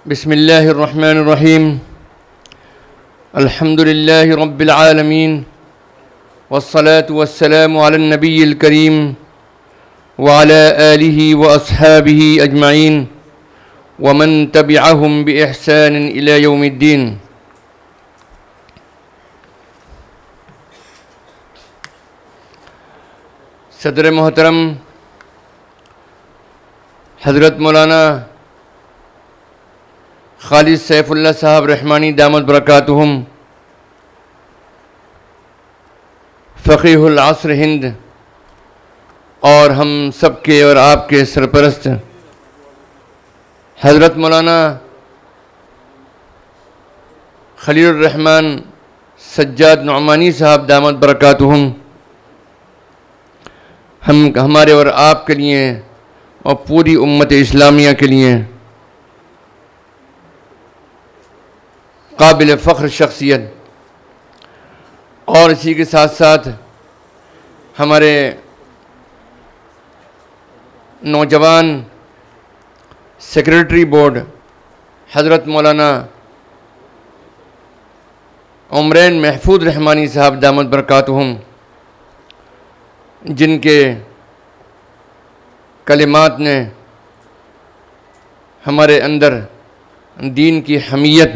بسم الله الرحمن الرحيم. الحمد لله رب العالمين، والصلاة والسلام على النبي الكريم وعلى آله وأصحابه أجمعين ومن تبعهم بإحسان إلى يوم الدين. صدر محترم حضرت مولانا خالد سیف اللہ صاحب رحمانی دامت برکاتہم، فقیہ العصر ہند اور ہم سب کے اور آپ کے سرپرست حضرت مولانا خلیل الرحمن سجاد نعمانی صاحب دامت برکاتہم، ہمارے اور آپ کے لیے اور پوری امت اسلامیہ کے لیے قابل فخر شخصیت، اور اسی کے ساتھ ساتھ ہمارے نوجوان سیکریٹری بورڈ حضرت مولانا عمرین محفوظ رحمانی صاحب دامت برکاتہم، جن کے کلمات نے ہمارے اندر دین کی حمیت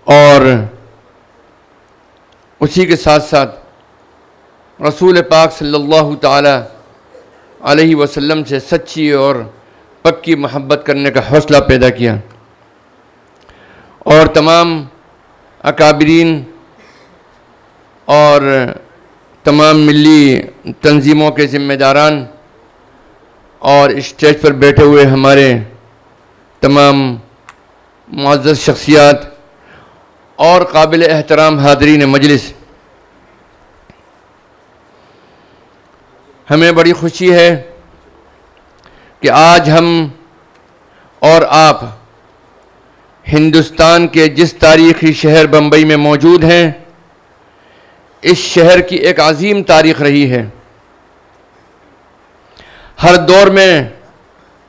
اور اسی کے ساتھ ساتھ رسول پاک صلی اللہ تعالی علیہ وسلم سے سچی اور پکی محبت کرنے کا حوصلہ پیدا کیا، اور تمام اکابرین اور تمام ملی تنظیموں کے ذمہ داران اور اسٹیج پر بیٹھے ہوئے ہمارے تمام معزز شخصیات اور قابل احترام حاضرین مجلس، ہمیں بڑی خوشی ہے کہ آج ہم اور آپ ہندوستان کے جس تاریخی شہر بمبئی میں موجود ہیں، اس شہر کی ایک عظیم تاریخ رہی ہے۔ ہر دور میں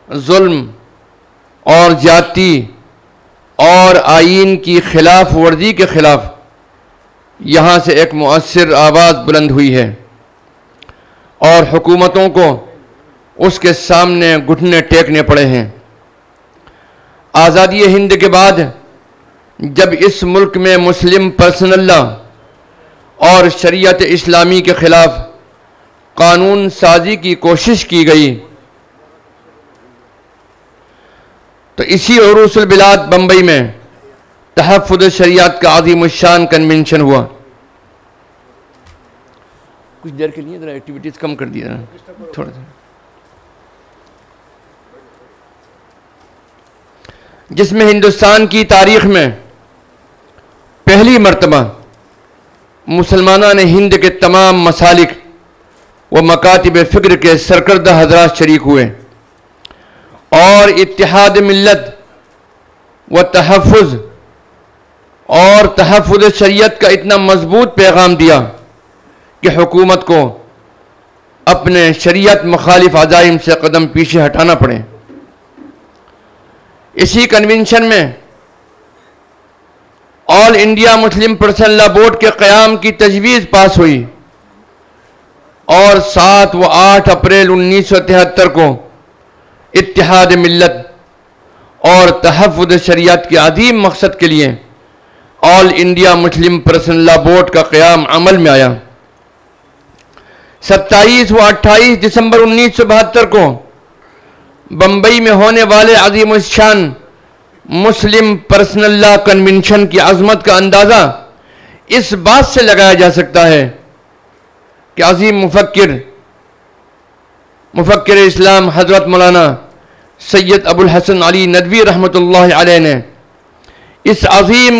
ظلم اور زیادتی اور آئین کی خلاف ورزی کے خلاف یہاں سے ایک مؤثر آواز بلند ہوئی ہے، اور حکومتوں کو اس کے سامنے گھٹنے ٹیکنے پڑے ہیں۔ آزادی ہند کے بعد جب اس ملک میں مسلم پرسنل لا اور شریعت اسلامی کے خلاف قانون سازی کی کوشش کی گئی، تو اسی عروس البلاد بمبئی میں تحفظ شریعت کا عظیم الشان کنونشن ہوا۔ کچھ دیر کے لیے ذرا ایکٹیویٹیز کم کر دیا تھوڑا سا، جس میں ہندوستان کی تاریخ میں پہلی مرتبہ مسلمانان ہند کے تمام مسالک و مکاتب فکر کے سرکردہ حضرات شریک ہوئے اور اتحاد ملت و تحفظ اور تحفظ شریعت کا اتنا مضبوط پیغام دیا کہ حکومت کو اپنے شریعت مخالف عزائم سے قدم پیچھے ہٹانا پڑے۔ اسی کنونشن میں آل انڈیا مسلم پرسنل لا بورڈ کے قیام کی تجویز پاس ہوئی، اور 7 و 8 اپریل 1973 کو اتحاد ملت اور تحفظ شریعت کے عظیم مقصد کے لیے آل انڈیا مسلم پرسنل لا بورڈ کا قیام عمل میں آیا۔ 27 و 28 دسمبر 1972 کو بمبئی میں ہونے والے عظیم الشان مسلم پرسنل لا کنونشن کی عظمت کا اندازہ اس بات سے لگایا جا سکتا ہے کہ عظیم مفکر اسلام حضرت مولانا سید ابو الحسن علی ندوی رحمۃ اللہ علیہ نے اس عظیم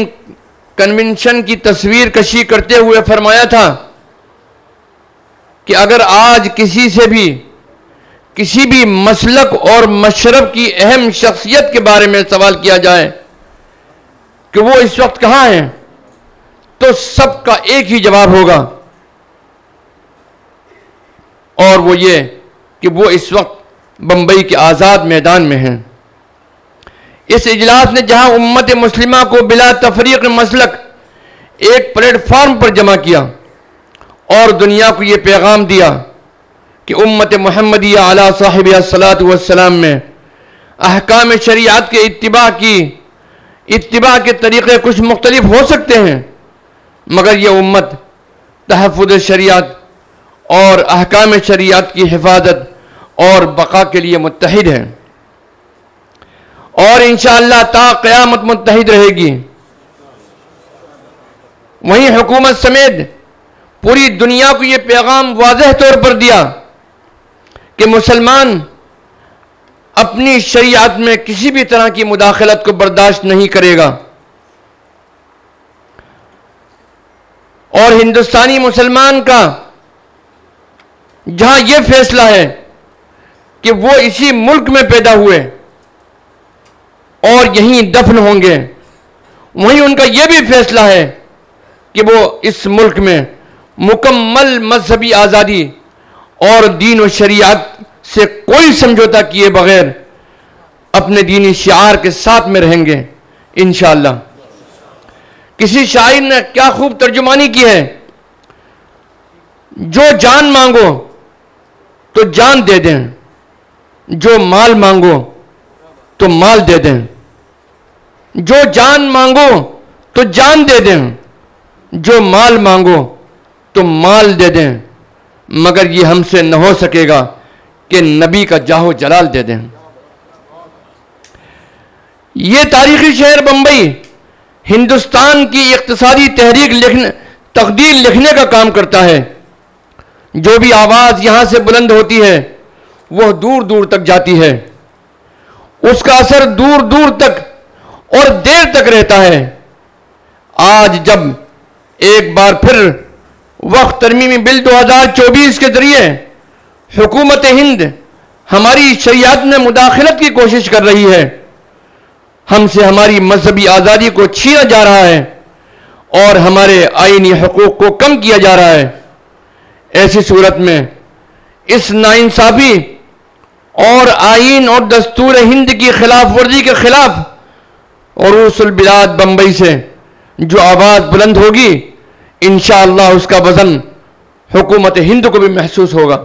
کنونشن کی تصویر کشی کرتے ہوئے فرمایا تھا کہ اگر آج کسی بھی مسلک اور مشرب کی اہم شخصیت کے بارے میں سوال کیا جائے کہ وہ اس وقت کہاں ہیں، تو سب کا ایک ہی جواب ہوگا، اور وہ یہ کہ وہ اس وقت بمبئی کے آزاد میدان میں ہیں۔ اس اجلاس نے جہاں امت مسلمہ کو بلا تفریق مسلک ایک پلیٹ فارم پر جمع کیا اور دنیا کو یہ پیغام دیا کہ امت محمدیہ علی صاحبہ الصلاۃ والسلام میں احکام شریعت کے اتباع کے طریقے کچھ مختلف ہو سکتے ہیں، مگر یہ امت تحفظ شریعت اور احکام شریعت کی حفاظت اور بقا کے لیے متحد ہے، اور انشاءاللہ تا قیامت متحد رہے گی۔ وہیں حکومت سمیت پوری دنیا کو یہ پیغام واضح طور پر دیا کہ مسلمان اپنی شریعت میں کسی بھی طرح کی مداخلت کو برداشت نہیں کرے گا، اور ہندوستانی مسلمان کا جہاں یہ فیصلہ ہے کہ وہ اسی ملک میں پیدا ہوئے اور یہیں دفن ہوں گے، وہیں ان کا یہ بھی فیصلہ ہے کہ وہ اس ملک میں مکمل مذہبی آزادی اور دین و شریعت سے کوئی سمجھوتا کیے بغیر اپنے دینی شعار کے ساتھ میں رہیں گے انشاءاللہ۔ کسی شاعر نے کیا خوب ترجمانی کی ہے، جو جان مانگو تو جان دے دیں، جو مال مانگو تو مال دے دیں، جو جان مانگو تو جان دے دیں، جو مال مانگو تو مال دے دیں، مگر یہ ہم سے نہ ہو سکے گا کہ نبی کا جاہ و جلال دے دیں۔ یہ تاریخی شہر بمبئی ہندوستان کی اقتصادی تقدیر لکھنے کا کام کرتا ہے۔ جو بھی آواز یہاں سے بلند ہوتی ہے وہ دور دور تک جاتی ہے، اس کا اثر دور دور تک اور دیر تک رہتا ہے۔ آج جب ایک بار پھر وقت ترمیمی بل 2024 کے ذریعے حکومت ہند ہماری شریعت میں مداخلت کی کوشش کر رہی ہے، ہم سے ہماری مذہبی آزادی کو چھینا جا رہا ہے اور ہمارے آئینی حقوق کو کم کیا جا رہا ہے، ایسی صورت میں اس ناانصافی اور آئین اور دستور ہند کی خلاف ورزی کے خلاف عروس البلاد بمبئی سے جو آواز بلند ہوگی انشاءاللہ اس کا وزن حکومت ہند کو بھی محسوس ہوگا۔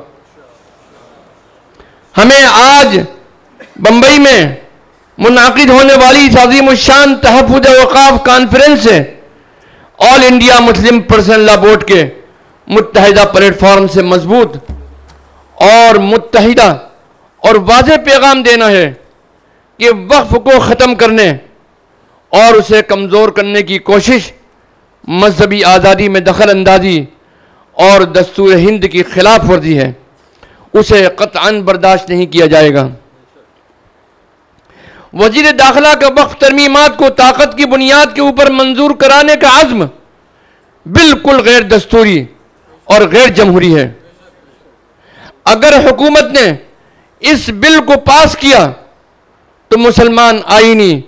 ہمیں آج بمبئی میں منعقد ہونے والی عظیم الشان تحفظ اوقاف کانفرنس سے آل انڈیا مسلم پرسنل لا بورڈ کے متحدہ پلیٹ فارم سے مضبوط اور متحدہ اور واضح پیغام دینا ہے کہ وقف کو ختم کرنے اور اسے کمزور کرنے کی کوشش مذہبی آزادی میں دخل اندازی اور دستور ہند کی خلاف ورزی ہے، اسے قطعاً برداشت نہیں کیا جائے گا۔ وزیر داخلہ کا وقف ترمیمات کو طاقت کی بنیاد کے اوپر منظور کرانے کا عزم بالکل غیر دستوری اور غیر جمہوری ہے۔ اگر حکومت نے اس بل کو پاس کیا تو مسلمان آئینی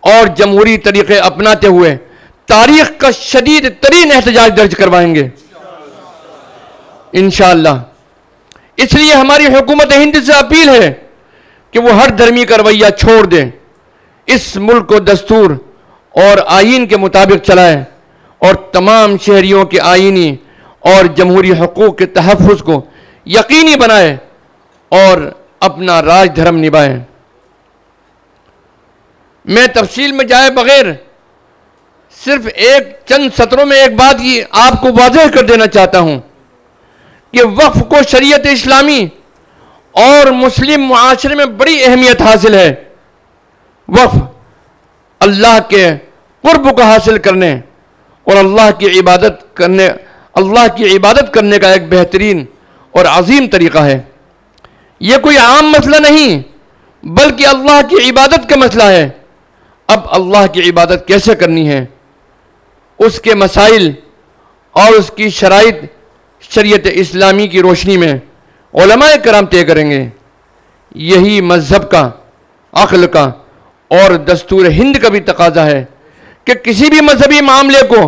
اور جمہوری طریقے اپناتے ہوئے تاریخ کا شدید ترین احتجاج درج کروائیں گے انشاءاللہ۔ اس لیے ہماری حکومت ہند سے اپیل ہے کہ وہ ہر دھرمی کا رویہ چھوڑ دیں، اس ملک کو دستور اور آئین کے مطابق چلائے اور تمام شہریوں کے آئینی اور جمہوری حقوق کے تحفظ کو یقینی بنائے اور اپنا راج دھرم نبھائے۔ میں تفصیل میں جائے بغیر صرف چند سطروں میں ایک بات یہ آپ کو واضح کر دینا چاہتا ہوں کہ وقف کو شریعت اسلامی اور مسلم معاشرے میں بڑی اہمیت حاصل ہے۔ وقف اللہ کے قرب کو حاصل کرنے اور اللہ کی عبادت کرنے کا ایک بہترین اور عظیم طریقہ ہے۔ یہ کوئی عام مسئلہ نہیں بلکہ اللہ کی عبادت کا مسئلہ ہے۔ اب اللہ کی عبادت کیسے کرنی ہے، اس کے مسائل اور اس کی شرائط شریعت اسلامی کی روشنی میں علماء کرام طے کریں گے۔ یہی مذہب کا، عقل کا اور دستور ہند کا بھی تقاضا ہے کہ کسی بھی مذہبی معاملے کو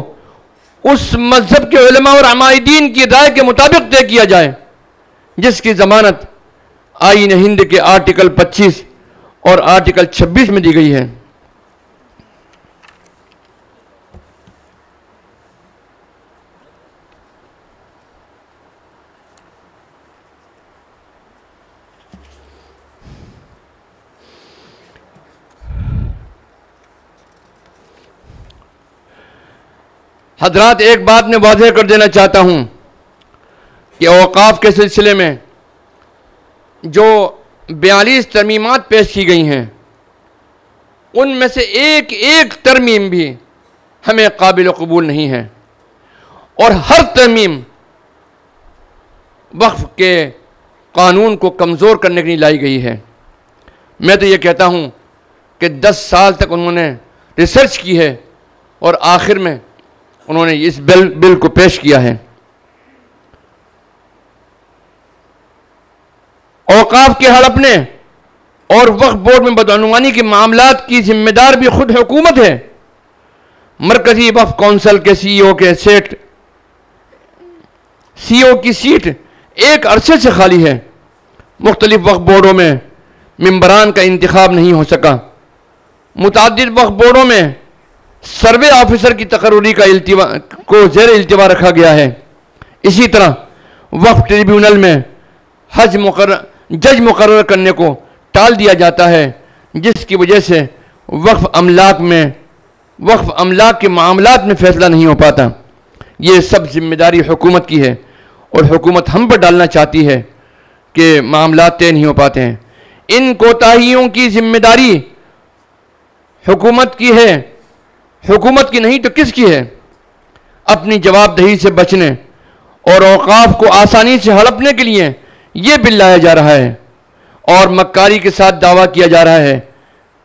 اس مذہب کے علماء اور عمائدین کی رائے کے مطابق طے کیا جائے، جس کی ضمانت آئین ہند کے آرٹیکل 25 اور آرٹیکل 26 میں دی گئی ہے۔ حضرات، ایک بات میں واضح کر دینا چاہتا ہوں کہ اوقاف کے سلسلے میں جو 42 ترمیمات پیش کی گئی ہیں، ان میں سے ایک ایک ترمیم بھی ہمیں قابل قبول نہیں ہے، اور ہر ترمیم وقف کے قانون کو کمزور کرنے کے لیے لائی گئی ہے۔ میں تو یہ کہتا ہوں کہ 10 سال تک انہوں نے ریسرچ کی ہے اور آخر میں انہوں نے اس بل کو پیش کیا ہے۔ اوقاف کے ہڑپنے اور وقف بورڈ میں بدعنوانی کے معاملات کی ذمہ دار بھی خود حکومت ہے۔ مرکزی وقف کونسل کے سی او کی سیٹ ایک عرصے سے خالی ہے۔ مختلف وقف بورڈوں میں ممبران کا انتخاب نہیں ہو سکا۔ متعدد وقف بورڈوں میں سروے آفیسر کی تقرری کو زیر التوا رکھا گیا ہے۔ اسی طرح وقف ٹریبیونل میں جج مقرر کرنے کو ٹال دیا جاتا ہے، جس کی وجہ سے وقف املاک کے معاملات میں فیصلہ نہیں ہو پاتا۔ یہ سب ذمہ داری حکومت کی ہے، اور حکومت ہم پر ڈالنا چاہتی ہے کہ معاملات طے نہیں ہو پاتے ہیں۔ ان کوتاہیوں کی ذمہ داری حکومت کی ہے، حکومت کی نہیں تو کس کی ہے؟ اپنی جواب دہی سے بچنے اور اوقاف کو آسانی سے ہڑپنے کے لیے یہ بل لایا جا رہا ہے، اور مکاری کے ساتھ دعویٰ کیا جا رہا ہے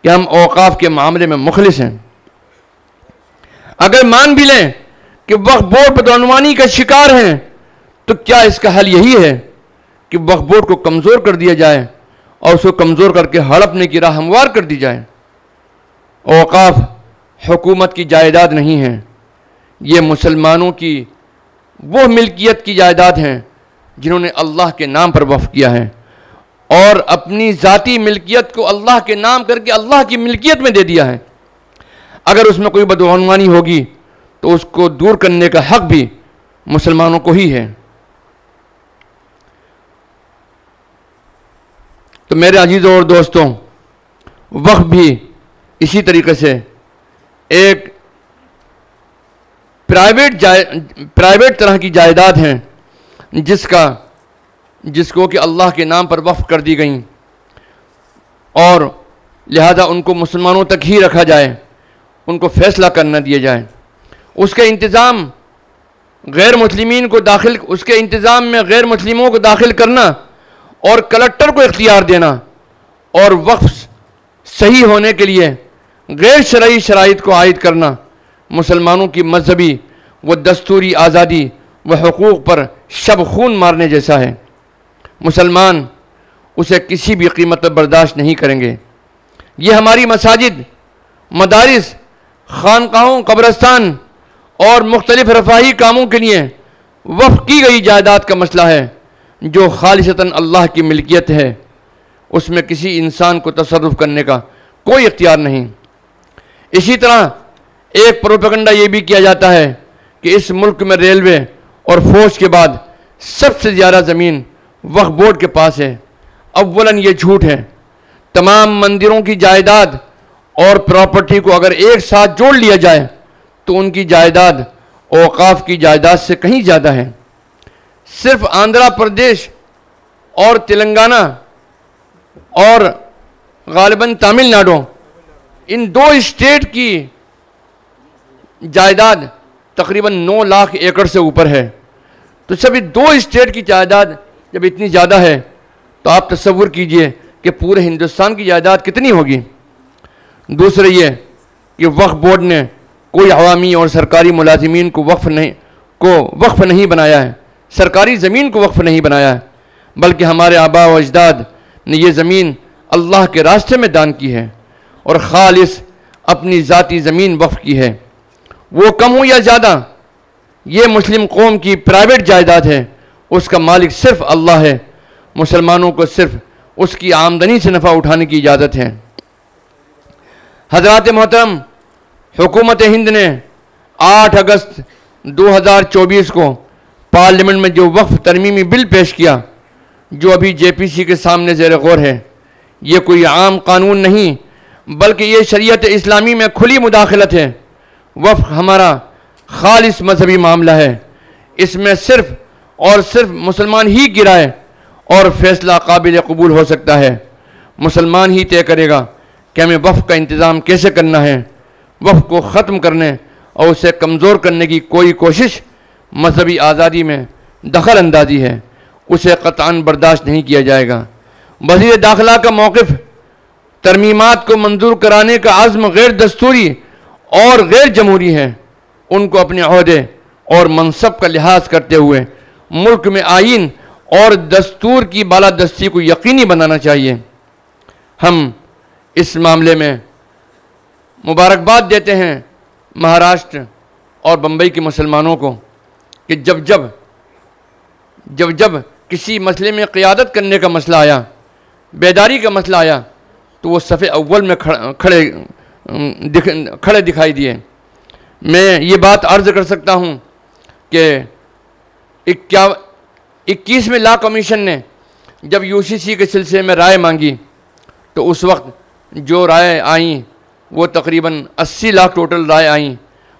کہ ہم اوقاف کے معاملے میں مخلص ہیں۔ اگر مان بھی لیں کہ وقف بورڈ بدعنوانی کا شکار ہیں، تو کیا اس کا حل یہی ہے کہ وقف بورڈ کو کمزور کر دیا جائے اور اس کو کمزور کر کے ہڑپنے کی راہ ہموار کر دی جائے؟ اوقاف حکومت کی جائیداد نہیں ہے، یہ مسلمانوں کی وہ ملکیت کی جائیداد ہیں جنہوں نے اللہ کے نام پر وقف کیا ہے، اور اپنی ذاتی ملکیت کو اللہ کے نام کر کے اللہ کی ملکیت میں دے دیا ہے۔ اگر اس میں کوئی بدعنوانی ہوگی تو اس کو دور کرنے کا حق بھی مسلمانوں کو ہی ہے۔ تو میرے عزیزوں اور دوستوں، وقف بھی اسی طریقے سے ایک پرائیویٹ طرح کی جائیداد ہیں جس کو کہ اللہ کے نام پر وقف کر دی گئیں، اور لہذا ان کو مسلمانوں تک ہی رکھا جائے، ان کو فیصلہ کرنا دیا جائے۔ اس کے انتظام میں غیر مسلموں کو داخل کرنا اور کلکٹر کو اختیار دینا، اور وقف صحیح ہونے کے لیے غیر شرعی شرائط کو عائد کرنا مسلمانوں کی مذہبی و دستوری آزادی و حقوق پر شب خون مارنے جیسا ہے۔ مسلمان اسے کسی بھی قیمت پر برداشت نہیں کریں گے۔ یہ ہماری مساجد، مدارس، خانقاہوں، قبرستان اور مختلف رفاہی کاموں کے لیے وقف کی گئی جائیداد کا مسئلہ ہے، جو خالصتاً اللہ کی ملکیت ہے۔ اس میں کسی انسان کو تصرف کرنے کا کوئی اختیار نہیں۔ اسی طرح ایک پروپیگنڈا یہ بھی کیا جاتا ہے کہ اس ملک میں ریلوے اور فوج کے بعد سب سے زیادہ زمین وقف بورڈ کے پاس ہے۔ اولاً یہ جھوٹ ہے۔ تمام مندروں کی جائیداد اور پراپرٹی کو اگر ایک ساتھ جوڑ لیا جائے تو ان کی جائیداد اوقاف کی جائیداد سے کہیں زیادہ ہے۔ صرف آندھرا پردیش اور تلنگانہ اور غالباً تامل ناڈو، ان 2 اسٹیٹ کی جائیداد تقریباً 9 لاکھ ایکڑ سے اوپر ہے۔ تو سبھی 2 اسٹیٹ کی جائیداد جب اتنی زیادہ ہے تو آپ تصور کیجئے کہ پورے ہندوستان کی جائیداد کتنی ہوگی۔ دوسرے یہ کہ وقف بورڈ نے کوئی عوامی اور سرکاری ملازمین کو وقف نہیں بنایا ہے، سرکاری زمین کو وقف نہیں بنایا ہے، بلکہ ہمارے آباء و اجداد نے یہ زمین اللہ کے راستے میں دان کی ہے اور خالص اپنی ذاتی زمین وقف کی ہے۔ وہ کم ہو یا زیادہ، یہ مسلم قوم کی پرائیویٹ جائیداد ہے، اس کا مالک صرف اللہ ہے۔ مسلمانوں کو صرف اس کی آمدنی سے نفع اٹھانے کی اجازت ہے۔ حضرات محترم، حکومت ہند نے 8 اگست 2024 کو پارلیمنٹ میں جو وقف ترمیمی بل پیش کیا، جو ابھی جے پی سی کے سامنے زیر غور ہے، یہ کوئی عام قانون نہیں بلکہ یہ شریعت اسلامی میں کھلی مداخلت ہے۔ وقف ہمارا خالص مذہبی معاملہ ہے، اس میں صرف اور صرف مسلمان ہی کی رائے اور فیصلہ قابل قبول ہو سکتا ہے۔ مسلمان ہی طے کرے گا کہ ہمیں وقف کا انتظام کیسے کرنا ہے۔ وقف کو ختم کرنے اور اسے کمزور کرنے کی کوئی کوشش مذہبی آزادی میں دخل اندازی ہے، اسے قطعاً برداشت نہیں کیا جائے گا۔ وزیر داخلہ کا موقف ترمیمات کو منظور کرانے کا عزم غیر دستوری اور غیر جمہوری ہے۔ ان کو اپنے عہدے اور منصب کا لحاظ کرتے ہوئے ملک میں آئین اور دستور کی بالادستی کو یقینی بنانا چاہیے۔ ہم اس معاملے میں مبارکباد دیتے ہیں مہاراشٹر اور بمبئی کے مسلمانوں کو کہ جب کسی مسئلے میں قیادت کرنے کا مسئلہ آیا، بیداری کا مسئلہ آیا، تو وہ صف اول میں کھڑے دکھائی دیے۔ میں یہ بات عرض کر سکتا ہوں کہ 21ویں لا کمیشن نے جب UCC کے سلسلے میں رائے مانگی تو اس وقت جو رائے آئیں وہ تقریباً 80 لاکھ ٹوٹل رائے آئیں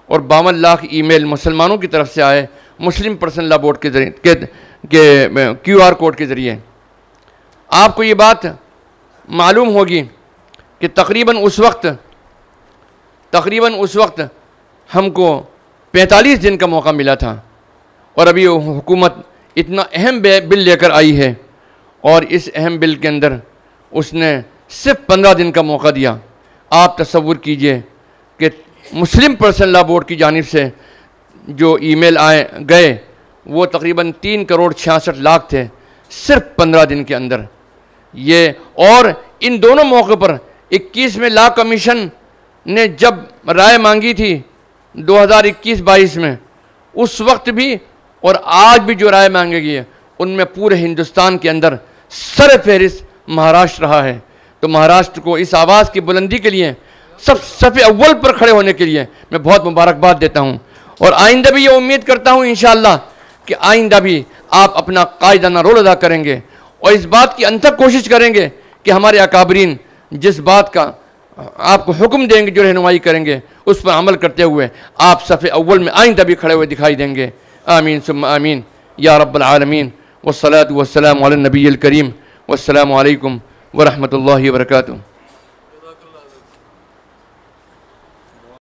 اور 52 لاکھ ای میل مسلمانوں کی طرف سے آئے مسلم پرسنل لا بورڈ کے ذریعے کے QR کوڈ کے ذریعے۔ آپ کو یہ بات معلوم ہوگی کہ تقریباً اس وقت ہم کو 45 دن کا موقع ملا تھا، اور ابھی حکومت اتنا اہم بل لے کر آئی ہے اور اس اہم بل کے اندر اس نے صرف 15 دن کا موقع دیا۔ آپ تصور کیجئے کہ مسلم پرسنل لا بورڈ کی جانب سے جو ای میل گئے وہ تقریباً 3 کروڑ 66 لاکھ تھے صرف 15 دن کے اندر۔ یہ اور ان دونوں موقع پر 21ویں لا کمیشن نے جب رائے مانگی تھی 2021-22 میں، اس وقت بھی اور آج بھی جو رائے مانگے گئی ہے ان میں پورے ہندوستان کے اندر سر فہرست مہاراشٹر رہا ہے۔ تو مہاراشٹر کو اس آواز کی بلندی کے لیے صف اول پر کھڑے ہونے کے لیے میں بہت مبارکباد دیتا ہوں، اور آئندہ بھی یہ امید کرتا ہوں انشاءاللہ کہ آئندہ بھی آپ اپنا قائدانہ رول ادا کریں گے اور اس بات کی انتھک کوشش کریں گے کہ ہمارے اکابرین جس بات کا آپ کو حکم دیں گے، جو رہنمائی کریں گے، اس پر عمل کرتے ہوئے آپ صف اول میں آئندہ بھی کھڑے ہوئے دکھائی دیں گے۔ آمین ثم آمین یا رب العالمین، والصلاة والسلام علی النبی الکریم، والسلام علیکم ورحمۃ اللہ وبرکاتہ۔